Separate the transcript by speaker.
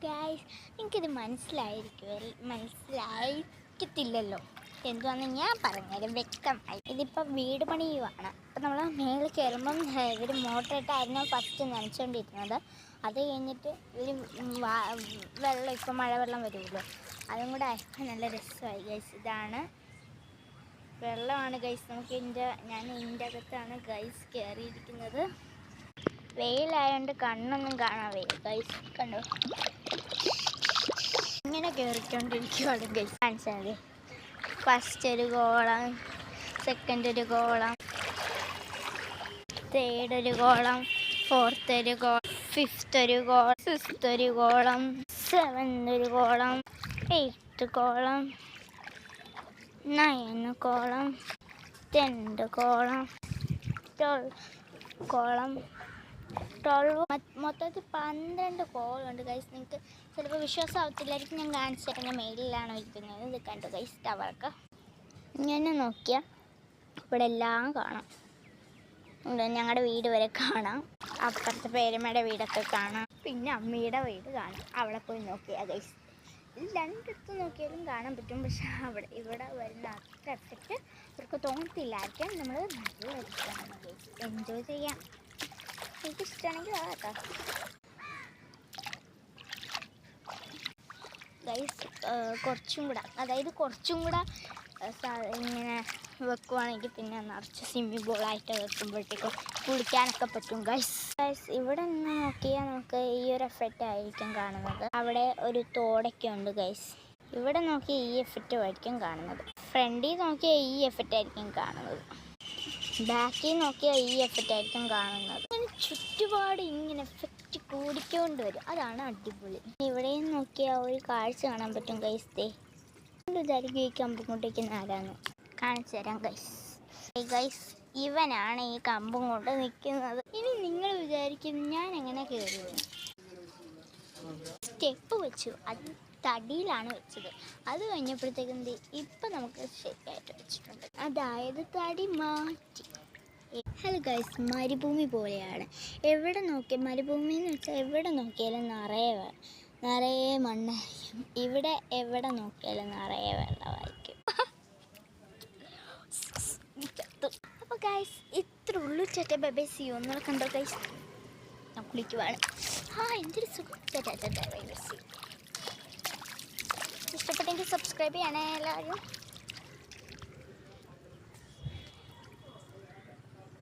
Speaker 1: Guys, നിങ്ങൾക്കിത് മനസ്സിലായിരിക്കത്തില്ലല്ലോ. എന്താണെന്ന് ഞാൻ പറഞ്ഞുതരാം വ്യക്തമായി. ഇതിപ്പോൾ വീട് പണിയുവാണ്. അപ്പം നമ്മൾ മേളിൽ കയറുമ്പം ഇവർ മോട്ടറിട്ടായിരുന്നു ഫസ്റ്റ് നനച്ചുകൊണ്ടിരുന്നത്. അത് കഴിഞ്ഞിട്ട് ഇവർ വെള്ളം, ഇപ്പം മഴവെള്ളം വരുമല്ലോ, അതും കൂടെ ആയപ്പോൾ നല്ല രസമായി ഗൈസ്. ഇതാണ് വെള്ളമാണ് ഗൈസ്. ഞാൻ ഇതിൻ്റെ അകത്താണ് ഗൈസ് കയറിയിരിക്കുന്നത്. വെയിലായതുകൊണ്ട് കണ്ണൊന്നും കാണാൻ വയ്യ ഗൈസ്. കണ്ടോ, ഇങ്ങനെ കയറിക്കൊണ്ടിരിക്കുകയാണ് ഗൈസ്. കാണിച്ചാൽ ഫസ്റ്റ് ഒരു ഗോളം, സെക്കൻഡ് ഒരു ഗോളം, തേർഡ് ഒരു ഗോളം, ഫോർത്ത് ഒരു ഗോളം, ഫിഫ്ത്ത് ഒരു ഗോളം, സിക്സ്ത് ഒരു ഗോളം, സെവൻത് ഒരു ഗോളം, എയ്ത്ത് ഗോളം, 9 കോളം, 10 കോളം, 12 കോളം, 12 മൊത്തത്തിൽ 12 കോളമുണ്ട് ഗൈസ്. നിങ്ങൾക്ക് ചിലപ്പോൾ വിശ്വാസമാവത്തില്ലായിരിക്കും. ഞാൻ കാണിച്ചു തരാം. ഞാൻ മെയിലിലാണ് ഇരിക്കുന്നത്. ഇത് കണ്ടു ഗൈസ്, ടവറൊക്കെ ഇങ്ങനെ നോക്കിയാൽ ഇവിടെ എല്ലാം കാണാം. ഞങ്ങളുടെ വീട് വരെ കാണാം. അപ്പുറത്തെ പേരമ്മയുടെ വീടൊക്കെ കാണാം. പിന്നെ അമ്മയുടെ വീട് കാണാം. അവിടെ പോയി നോക്കിയാൽ ഗൈസ് രണ്ടിടത്ത് നോക്കിയാലും കാണാൻ പറ്റും. പക്ഷെ ഇവിടെ വരുന്ന അത്ര എഫക്റ്റ് ഇവർക്ക് തോന്നത്തില്ലായിരിക്കും. നമ്മൾ നല്ല ഇഷ്ടമാണ് ഗൈസ്, എൻജോയ് ചെയ്യാം. എനിക്ക് ഇഷ്ടമാണെങ്കിൽ കേട്ടോ ഗൈസ്. കുറച്ചും കൂടെ ഇങ്ങനെ വെക്കുവാണെങ്കിൽ പിന്നെ നിറച്ച് സ്വിമ്മിംഗ് പൂളായിട്ട് വെക്കുമ്പോഴത്തേക്കും കുളിക്കാനൊക്കെ പറ്റും ഗൈസ്. ഇവിടെ നിന്ന് നോക്കിയാൽ നമുക്ക് ഈ ഒരു എഫക്റ്റ് ആയിരിക്കും കാണുന്നത്. അവിടെ ഒരു തോടൊക്കെ ഉണ്ട് ഗൈസ്. ഇവിടെ നോക്കിയാൽ ഈ എഫക്റ്റ് ആയിരിക്കും കാണുന്നത്. ഫ്രണ്ടിൽ നോക്കിയാൽ ഈ എഫക്റ്റ് ആയിരിക്കും കാണുന്നത്. ബാക്കിൽ നോക്കിയാൽ ഈ എഫക്റ്റ് ആയിരിക്കും കാണുന്നത്. ഇങ്ങനെ ചുറ്റുപാട് ഇങ്ങനെ എഫക്റ്റ് കൂടിക്കൊണ്ട് വരും. അതാണ് അടിപൊളി. ഇവിടെയും നോക്കിയാൽ ഒരു കാഴ്ച കാണാൻ പറ്റും ഗൈസ്. വിചാരിക്കും ഈ കമ്പും കൊണ്ടിരിക്കുന്ന ആരാന്ന്. കാണിച്ചു തരാം ഗൈസ്. ഇവനാണ് ഈ കമ്പും കൊണ്ട് നിൽക്കുന്നത്. ഇനി നിങ്ങൾ വിചാരിക്കും ഞാൻ എങ്ങനെ കയറുന്നത്. സ്റ്റെപ്പ് വെച്ചു, അത് തടിയിലാണ് വെച്ചത്. അത് കഴിഞ്ഞപ്പോഴത്തേക്കും ഇപ്പം നമുക്ക് ശരിയായിട്ട് വെച്ചിട്ടുണ്ട്. അതായത് തടി മാറ്റി. ഹലോ ഗൈസ്, മരുഭൂമി പോലെയാണ്. എവിടെ നോക്കിയാൽ മരുഭൂമി എന്ന് വെച്ചാൽ എവിടെ നോക്കിയാലും നിറയെ മണ്ണായിരിക്കും. ഇവിടെ എവിടെ നോക്കിയാലും നിറയെ വെള്ളമായിരിക്കും. അപ്പോൾ ഗൈസ് ഇത്ര ഉള്ളു. ചേട്ടാ ബൈ, സീ യു. ഒന്നുകൂടെ കണ്ടോ ഗൈസ്, ഞാൻ കുളിക്കുവാണ്. എന്തൊരു സുഖം. ചേട്ടാ ബൈ, സീ യു. ഇഷ്ടപ്പെട്ടെങ്കിൽ സബ്സ്ക്രൈബ് ചെയ്യണേ എല്ലാവരും.